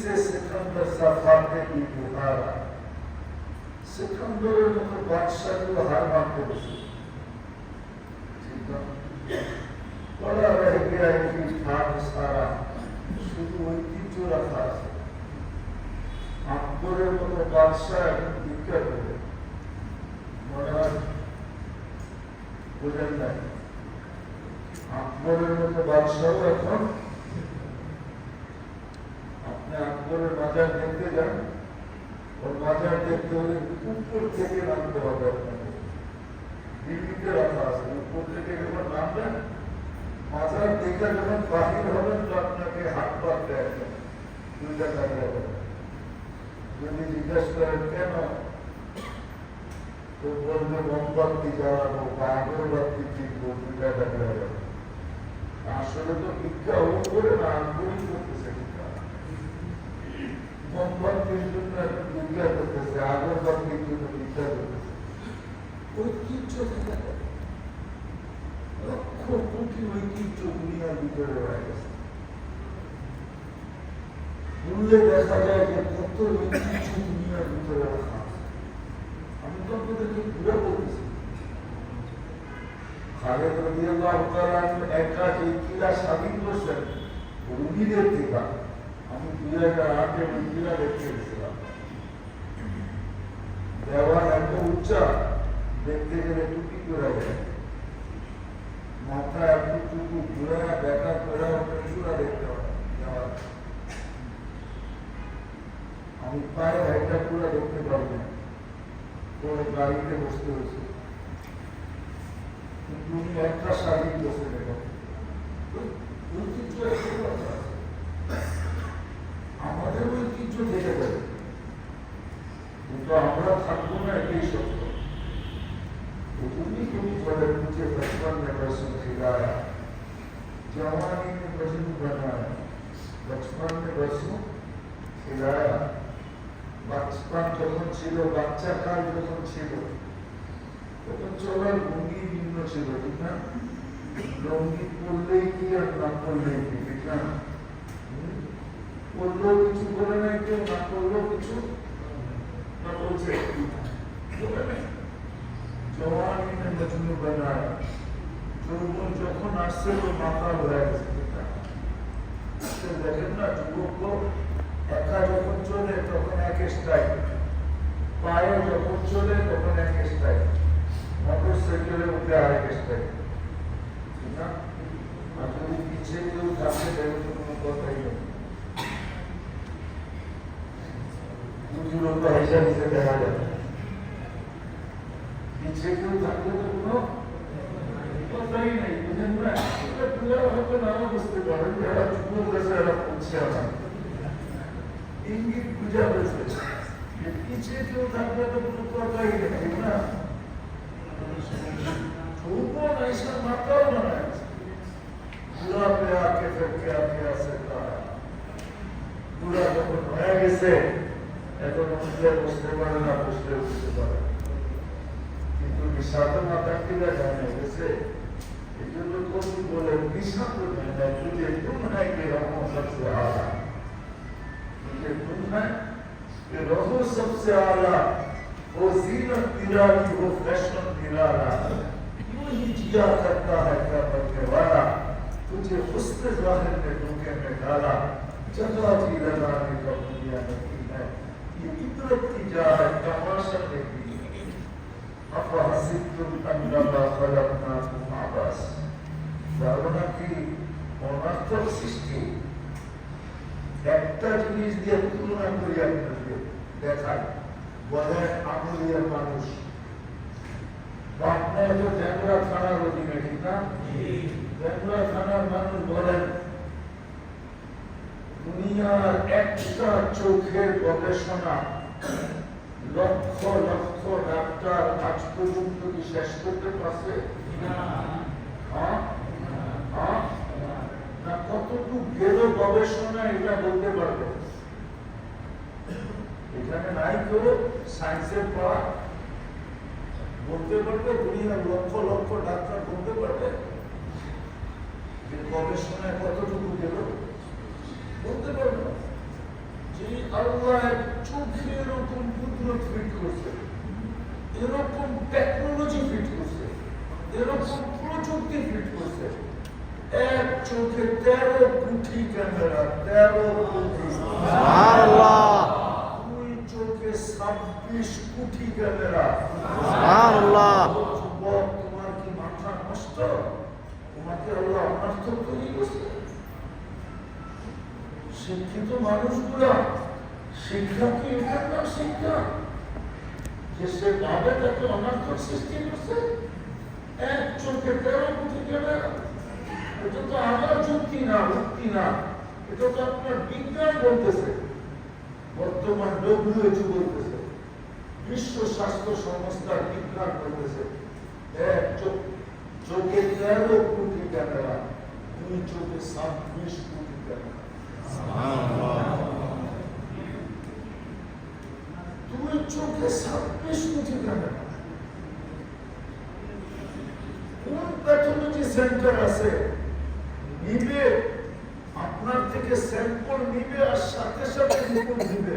सिकंदर सफाते की बुहारा सिकंदर मत बादशाह को हार मारते बसे ठीक है बड़ा रह गया कि भाग सारा शुरू हुई थी जो रखा अकबर मत बादशाह दिक्कत है बड़ा बुझल नहीं अकबर मत बादशाह रखा अकबर बाजार देखते जान और बाजार देखते हुए ऊपर থেকে নামতে হবে আপনাকে দিল্লিতে রাখা আছে উপর থেকে যখন নামবেন বাজার দেখে যখন বাহির হবেন তো আপনাকে হাত পাততে হবে দুইটা কাজ হবে যদি জিজ্ঞেস করেন কেন তো বলবে মোমবাতি জ্বালাবো বা আগরবাতি টিপবো দুইটা কাজ হবে আসলে তো ভিক্ষা ও করে না আন্দোলন করতেছে মোমবাতির জন্য ভিক্ষা করতেছে আগরবাতির জন্য ভিক্ষা করতেছে ঐতিহ্য থেকে লক্ষ কোটি ঐতিহ্য দুনিয়ার ভিতরে রয়ে গেছে বললে দেখা যায় যে কত ঐতিহ্য দুনিয়ার ভিতরে রাখা আছে আমি তো আপনাদেরকে ঘুরে বলতেছি খালেদ রাদিয়াল্লাহু তাআলা একা যে কিলা স্বাধীন করছেন রুগীদের থেকে আমি 2008 ওই কিলা দেখতে গেছিলাম দেওয়াল এত উচ্চা দেখতে গেলে টুপি করে যায় মাথা এতটুকু ঘুরে দেখা করে কিছুটা দেখতে হয় আমি পায়ে একটা পুরো দেখতে পারবো না পরে গাড়িতে বসতে হয়েছে কিন্তু উনি একটা স্বাধীন বসে দেখেন ঐতিহ্য আমাদের ঐতিহ্য থেকে যাবে কিন্তু আমরা থাকবো না এটাই সত্য তুমি বলে मुझे बचपन में रसूल खिलाया जवानी में मजनू बनाया बचपन में रसूल खिलाया बचपन যখন ছিল বাচ্চা কাল যখন ছিল তখন চলার ভঙ্গি ভিন্ন ছিল ঠিক না লঙ্গি পরলেই কি আর না পরলেই কি ঠিক না পরলেও কিছু বলে নাই কেউ না করলেও কিছু না বলছে জওয়ানি में मजनू बनाया যৌবন যখন আসছে তো মাথা হয়ে গেছে দেখেন না যুবক একা যখন চলে তখন এক স্টাইল পায়ে যখন চলে তখন এক স্টাইল মোটর সাইকেলে উঠে আরেক স্টাইল ঠিক না আর যদি পিছিয়ে কেউ থাকে তাহলে তো কোনো কথাই নেই দুজনের হিসাব হিসেবে দেখা যাবে पीछे क्यों जाते तो कोनो पता ही नहीं मुझे ना पूरा होता ना बुझते पारे मेरा चुप कैसे रहा पूछा था इंगित पूजा वैसे ये पीछे क्यों जाते तो कोनो पता ही नहीं ना ऊपर ऐसा माता बनाया पूरा पे आके फिर क्या क्या सकता है पूरा जब नया कैसे ऐसा मुझे बुझते पारे ना बुझते पारे साधन माता जाने वैसे जो लोग को भी बोले दिशा को जाना तुझे तुम है कि रहो सबसे आला तुझे तुम है कि रहो सबसे आला वो जीनत निराली वो फैशन निराला यूं ही जिया करता है क्या बनने वाला तुझे हुस्न जाहिर में धोखे में डाला जगह जी लगाने का दुनिया नहीं है ये इतरत की जा है तमाशा देखी أفحسبتم أنما خلقناكم عبثا ধারণা কি অনর্থক সৃষ্টি একটা জিনিস দিয়ে তুলনা করি আপনাকে দেখায় বলে আমলিয়া মানুষ আপনার তো জ্যাংরা থানার অধীনে ঠিক না জ্যাংরা থানার মানুষ বলেন দুনিয়ার একটা চোখের গবেষণা লক্ষ লক্ষ ডাক্তার আজ পর্যন্ত কি শেষ করতে পারছে না কতটুকু গেল গবেষণা এটা বলতে পারবে এখানে নাই কেউ সায়েন্সের পড়া বলতে পারবে দুনিয়ার লক্ষ লক্ষ ডাক্তার বলতে পারবে যে গবেষণায় কতটুকু গেল বলতে পারবে যে আল্লাহ চোখে এরকম কুদরত ফিট করছে, এরকম টেকনোলজি ফিট করছে, এরকম প্রযুক্তি ফিট করছে, এক চোখে 13 কোটি ক্যামেরা, 13 কোটি, দুই চোখে 26 কোটি ক্যামেরা। তোমার কি মাথা নষ্ট? তোমাকে আল্লাহ অনার্থ তৈরি করছে। শিক্ষিত মানুষগুলা শিক্ষা কি এটার নাম শিক্ষা? যে সে ভাবে তাকে অনার্থক সৃষ্টি করছে। এক চোখে 13 কোটি ক্যামেরা, এটা তো আমার যুক্তি না, মুক্তি না, এটা তো আপনার বিজ্ঞান বলতেছে। বর্তমান WHO বলতেছে, বিশ্ব স্বাস্থ্য সংস্থার বিজ্ঞান বলতেছে এক চোখে 13 কোটি ক্যামেরা, দুই চোখে 26 কোটি ক্যামেরা। দুই চোখে 26 কোটি ক্যামেরা। কোন প্যাথোলজি সেন্টার আছে নিবে আপনার থেকে স্যাম্পল নিবে আর সাথে সাথে রিপোর্ট দিবে?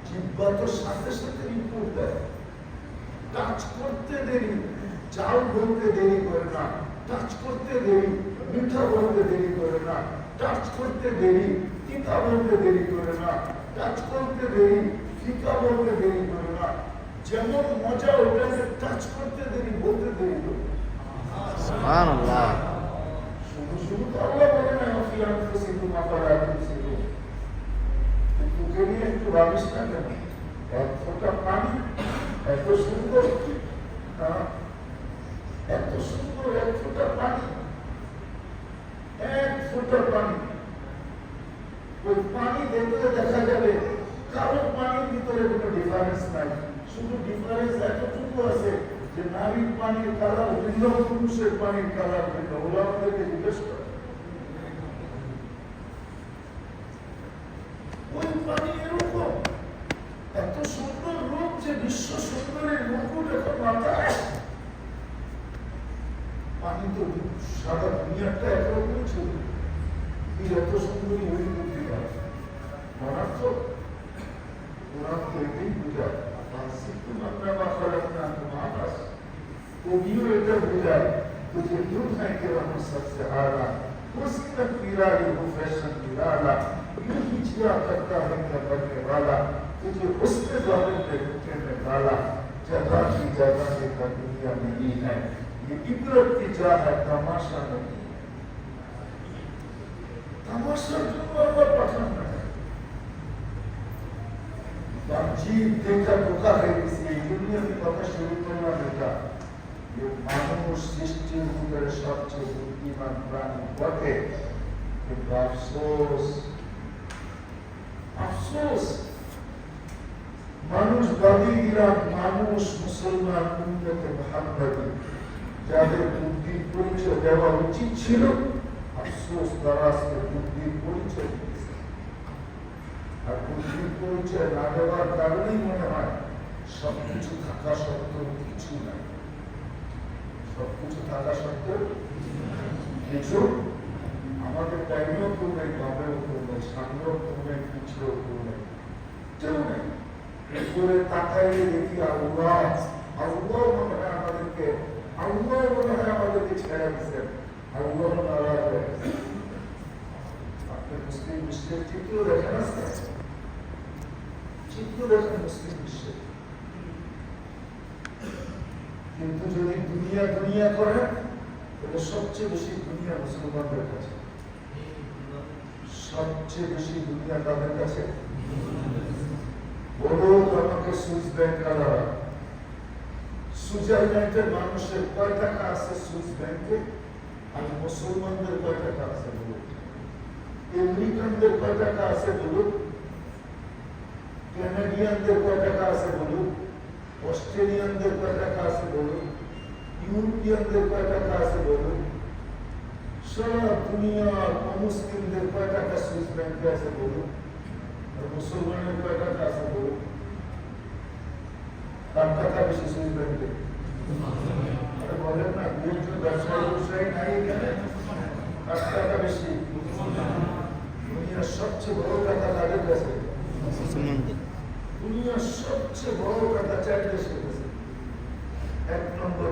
জিহ্বা তো সাথে সাথে রিপোর্ট দেয়। টাচ করতে দেরি, চাল বলতে দেরি করে না, টাচ করতে দেরি, মিঠা বলতে দেরি করে না, টাচ করতে দেরি, তিতা বলতে দেরি করে না, টাচ করতে দেরি, ফিকা বলতে দেরি করে না। যেমন মজা ওটাকে টাচ করতে দেরি, বলতে দেরি করে। সুবহানাল্লাহ। শুধু তো আল্লাহ বলে না অফিয়ান ফসিদু মাফারা তুসিদু। তোকে নিয়ে একটু ভাবিস না কেন? এক ফোঁটা পানি এত সুন্দর, এত সুন্দর এক ফোঁটা পানি, এক ফোঁটা পানি। ওই পানি দেখলে দেখা যাবে কারো পানির ভিতরে কোনো ডিফারেন্স নাই, শুধু ডিফারেন্স এতটুকু আছে যে নারীর পানির কালার ভিন্ন, পুরুষের পানির কালার ভিন্ন। ওরা আমাদেরকে জিজ্ঞেস করে ওই পানি এরকম এত সুন্দর রূপ যে বিশ্ব সুন্দরের মুকুট এখন মাথায়। পানি তো সারা দুনিয়াটা একরকমই ছিল, এত সুন্দরী ওই করতে পারে। মারাত্মক ওরা তো এটাই বোঝায়, কবিও এটা বোঝায় যে দুনিয়া के रहम सबसे आला, उसका पीराई हो फैशन निराला, यूं ही जिया करता है क्या करने वाला, तुझे उसके जाने पे रुके में डाला, जगह की जगह का दुनिया नहीं है, ये इबरत की जा है, तमाशा नहीं। तमाशा क्यों अल्लाह पसंद है? जी देखा धोखा है किसी दुनिया में पता शुरू करना बेटा, ये मानव सृष्टि ভিতরে সবচেয়ে বুদ্ধিমান প্রাণী বটে, কিন্তু আফসোস আফসোস মানুষ বাদীরা, মানুষ মুসলমান উম্মতে মুহাম্মাদি যাদের বুদ্ধির পরিচয় দেওয়া উচিত ছিল, আফসোস তারা আজকে বুদ্ধির পরিচয় দিয়েছে। আর বুদ্ধির পরিচয় না দেওয়ার কারণেই মনে হয় সবকিছু থাকা সত্ত্বেও কিছু নাই। সবকিছু থাকা সত্ত্বেও কিছু, আমাদের টাইমেও কেউ নেই, বাবেও কেউ নেই, সামনেও কেউ নেই, পিছিয়েও কেউ নেই, কেউ নেই। এরপরে তাকাইলে দেখি আল্লাহ, আল্লাহ মনে হয় আমাদেরকে, আল্লাহ মনে হয় আমাদেরকে ছেড়ে দিচ্ছেন, আল্লাহ নারাজ হয়ে গেছে। আপনি মুসলিম বিশ্বের চিত্র দেখেন, আসতে চিত্র দেখেন মুসলিম বিশ্বের। কিন্তু যদি দুনিয়া দুনিয়া করেন তাহলে সবচেয়ে বেশি দুনিয়া মুসলমানদের কাছে, সবচেয়ে বেশি দুনিয়া তাদের কাছে। বড় আমাকে সুইস ব্যাংক আলাদা, সুইজারল্যান্ডের মানুষের কয় টাকা আছে সুইস ব্যাংকে, আর মুসলমানদের কয় টাকা আছে বলুন? আমেরিকানদের কয় টাকা আছে বলুন? কানাডিয়ানদের কয় টাকা আছে বলুন? অস্ট্রেলিয়ানদের কয় টাকা আছে বলুন? ইউরোপিয়ানদের কয় টাকা আছে বলুন? সারা দুনিয়ার অমুসলিমদের কয় টাকা সুইস ব্যাংকে আছে বলুন? আর মুসলমানের কয় টাকা আছে বলুন? কার টাকা বেশি সুইস ব্যাংকে? বলেন না, দুজন ব্যবসায়ী নাই এখানে, কার টাকা বেশি? দুনিয়ার সবচেয়ে বড় টাকা তাদের কাছে। মুসলমানদের দুনিয়ার সবচেয়ে বড় কথা চারটে এক নম্বর